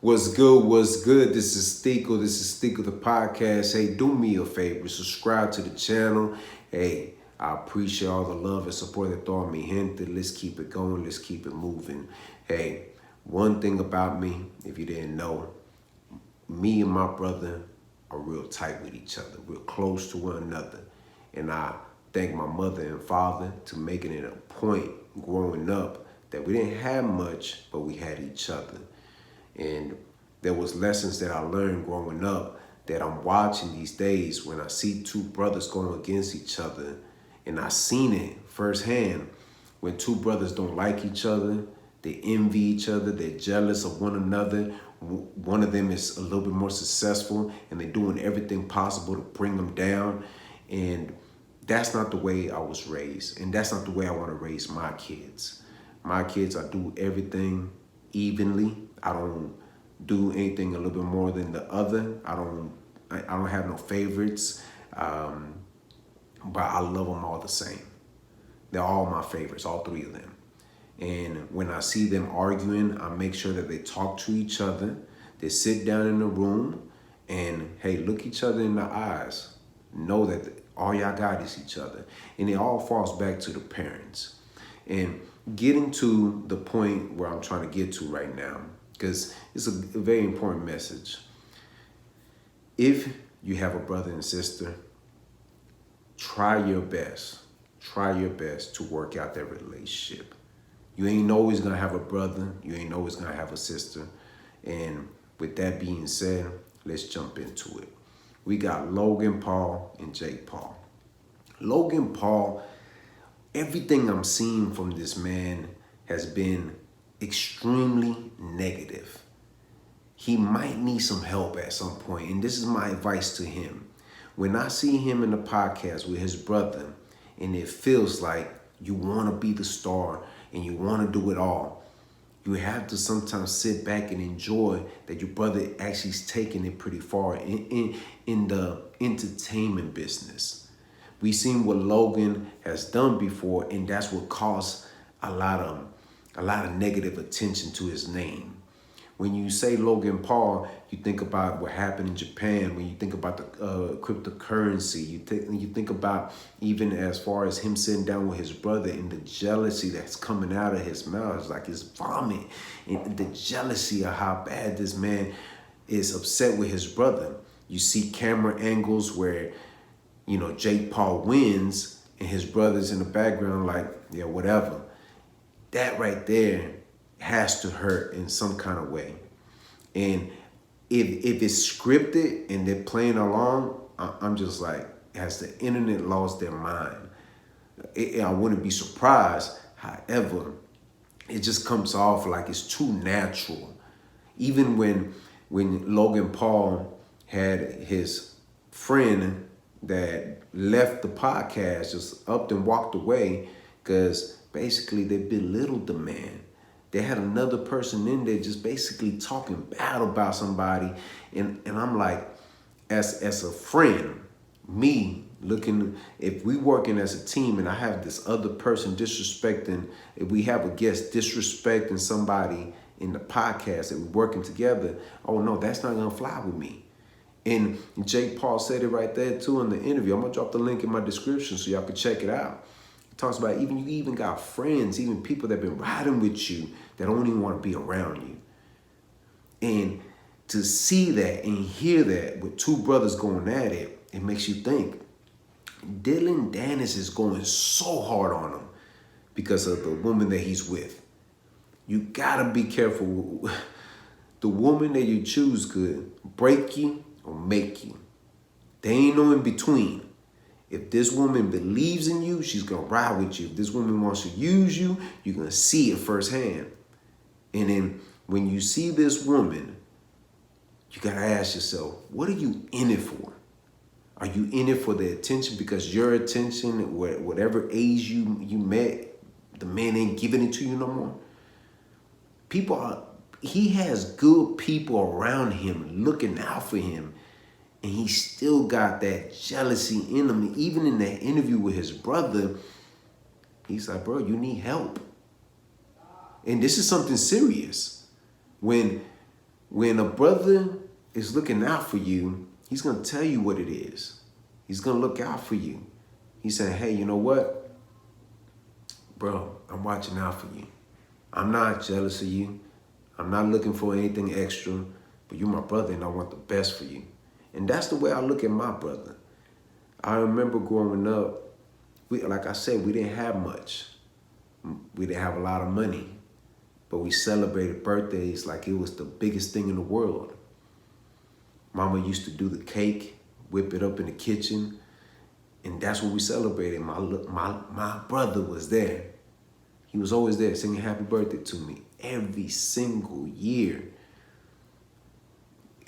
What's good? What's good? This is Stico. This is Stico the podcast. Hey, do me a favor. Subscribe to the channel. Hey, I appreciate all the love and support that throw me gente. Let's keep it going. Let's keep it moving. Hey, one thing about me, if you didn't know, me and my brother are real tight with each other, real close to one another. And I thank my mother and father to making it a point growing up that we didn't have much, but we had each other. And there was lessons that I learned growing up that I'm watching these days when I see two brothers going against each other. And I seen it firsthand when two brothers don't like each other, they envy each other, they're jealous of one another. One of them is a little bit more successful and they're doing everything possible to bring them down. And that's not the way I was raised. And that's not the way I want to raise my kids. My kids, I do everything evenly. I don't do anything a little bit more than the other. I don't have no favorites, but I love them all the same. They're all my favorites, all three of them. And when I see them arguing, I make sure that they talk to each other. They sit down in the room and, hey, look each other in the eyes. Know that all y'all got is each other. And it all falls back to the parents. And getting to the point where I'm trying to get to right now, because it's a very important message. If you have a brother and sister, try your best to work out that relationship. You ain't always gonna have a brother, you ain't always gonna have a sister. And with that being said, let's jump into it. We got Logan Paul and Jake Paul. Logan Paul, everything I'm seeing from this man has been extremely negative. He might need some help at some point, and this is my advice to him. When I see him in the podcast with his brother, and it feels like you want to be the star and you want to do it all, you have to sometimes sit back and enjoy that your brother actually is taking it pretty far in the entertainment business. We've seen what Logan has done before, and that's what caused a lot of negative attention to his name. When you say Logan Paul, you think about what happened in Japan. When you think about the cryptocurrency, you think about even as far as him sitting down with his brother and the jealousy that's coming out of his mouth. It's like his vomit. And the jealousy of how bad this man is upset with his brother. You see camera angles where, you know, Jake Paul wins and his brother's in the background like, yeah, whatever. That right there has to hurt in some kind of way. And if it's scripted and they're playing along, I'm just like, has the internet lost their mind? I wouldn't be surprised. However, it just comes off like it's too natural. Even when Logan Paul had his friend that left the podcast, just upped and walked away because basically they belittled the man. They had another person in there just basically talking bad about somebody. And I'm like, as a friend, me looking, if we working as a team and I have this other person disrespecting, if we have a guest disrespecting somebody in the podcast that we're working together, oh no, that's not gonna fly with me. And Jake Paul said it right there too in the interview. I'm gonna drop the link in my description so y'all can check it out. It talks about you even got friends, even people that have been riding with you that don't even want to be around you. And to see that and hear that with two brothers going at it, it makes you think. Dylan Dennis is going so hard on him because of the woman that he's with. You gotta be careful. The woman that you choose could break you or make you. There ain't no in between. If this woman believes in you, she's gonna ride with you. If this woman wants to use you, you're gonna see it firsthand. And then when you see this woman, you gotta ask yourself, what are you in it for? Are you in it for the attention because your attention, whatever age you met, the man ain't giving it to you no more? He has good people around him looking out for him. And he still got that jealousy in him. Even in that interview with his brother, he's like, bro, you need help. And this is something serious. When When a brother is looking out for you, he's going to tell you what it is. He's going to look out for you. He's saying, hey, you know what? Bro, I'm watching out for you. I'm not jealous of you. I'm not looking for anything extra, but you're my brother and I want the best for you. And that's the way I look at my brother. I remember growing up, like I said, we didn't have much. We didn't have a lot of money, but we celebrated birthdays like it was the biggest thing in the world. Mama used to do the cake, whip it up in the kitchen, and that's what we celebrated. My brother was there. He was always there singing happy birthday to me every single year.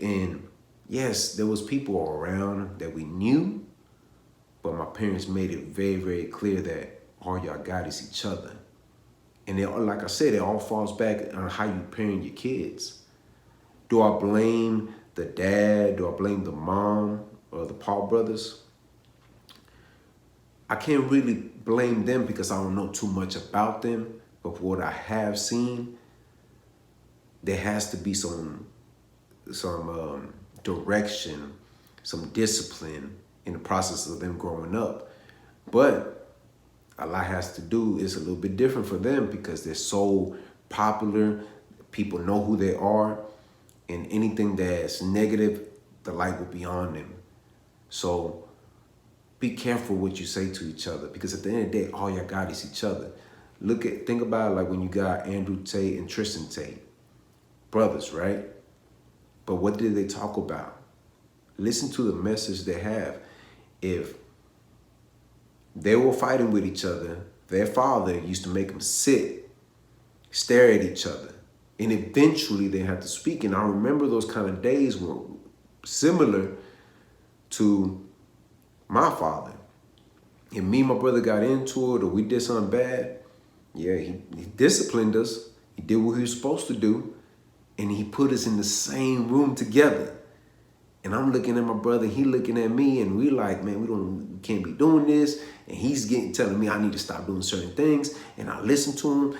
And yes, there was people around that we knew, but my parents made it very, very clear that all y'all got is each other. And like I said, it all falls back on how you parent your kids. Do I blame the dad? Do I blame the mom or the Paul brothers? I can't really blame them because I don't know too much about them. But what I have seen, there has to be some direction, some discipline in the process of them growing up. But a lot has to do, it's a little bit different for them because they're so popular. People know who they are, and anything that's negative, the light will be on them. So be careful what you say to each other, because at the end of the day, all y'all got is each other. Think about it like when you got Andrew Tate and Tristan Tate, brothers, right? But what did they talk about? Listen to the message they have. If they were fighting with each other, their father used to make them sit, stare at each other, and eventually they had to speak. And I remember those kind of days were similar to my father. And me and my brother got into it, or we did something bad. Yeah, he disciplined us. He did what he was supposed to do. And he put us in the same room together. And I'm looking at my brother, he looking at me, and we like, man, we can't be doing this. And he's telling me I need to stop doing certain things. And I listen to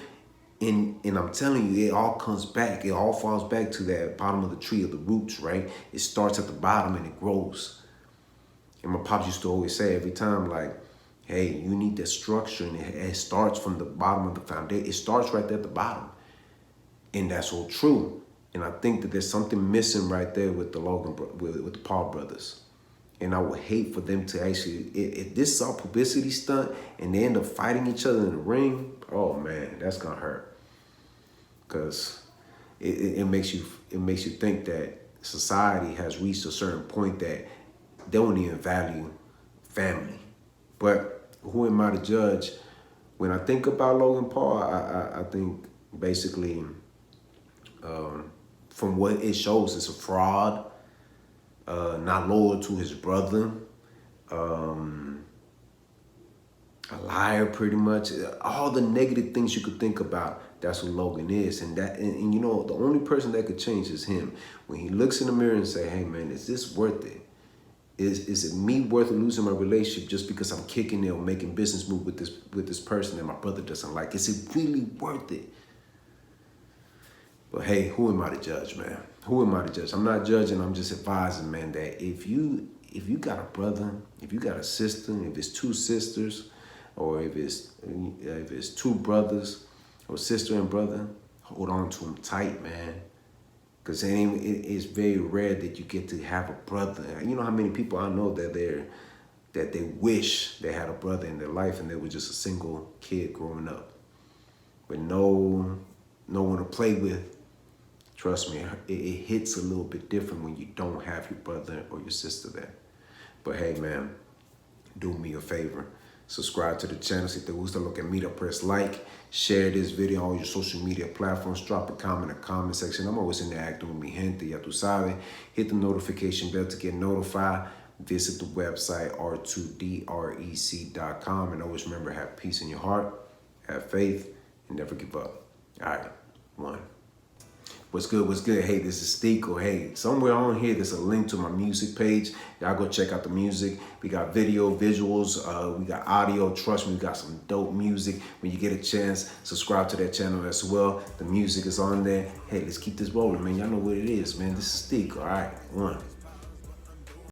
him, and I'm telling you, it all comes back. It all falls back to that bottom of the tree of the roots, right? It starts at the bottom and it grows. And my pops used to always say every time, like, hey, you need that structure, and it starts from the bottom of the foundation. It starts right there at the bottom. And that's all true. And I think that there's something missing right there with the with the Paul brothers. And I would hate for them to actually, if this is all publicity stunt and they end up fighting each other in the ring, oh man, that's gonna hurt. Because it makes you think that society has reached a certain point that they don't even value family. But who am I to judge? When I think about Logan Paul, I think basically, from what it shows, it's a fraud, not loyal to his brother, a liar, pretty much. All the negative things you could think about, that's what Logan is. And you know, the only person that could change is him. When he looks in the mirror and say, hey man, is this worth it? Is it me worth losing my relationship just because I'm kicking it or making business move with this person that my brother doesn't like? Is it really worth it? But hey, who am I to judge, man? Who am I to judge? I'm not judging. I'm just advising, man, that if you got a brother, if you got a sister, if it's two sisters, or if it's two brothers, or sister and brother, hold on to them tight, man. Because it's very rare that you get to have a brother. You know how many people I know that they wish they had a brother in their life and they were just a single kid growing up with no one to play with. Trust me, it hits a little bit different when you don't have your brother or your sister there. But hey, man, do me a favor. Subscribe to the channel. Si te gusta lo que mira, press like. Share this video on your social media platforms. Drop a comment in the comment section. I'm always in there acting with mi gente, ya tú sabes. Hit the notification bell to get notified. Visit the website r2drec.com. And always remember, have peace in your heart, have faith, and never give up. All right, one. What's good? What's good? Hey, this is Stico. Hey, somewhere on here, there's a link to my music page. Y'all go check out the music. We got video, visuals. We got audio. Trust me, we got some dope music. When you get a chance, subscribe to that channel as well. The music is on there. Hey, let's keep this rolling, man. Y'all know what it is, man. This is Stico. All right, one.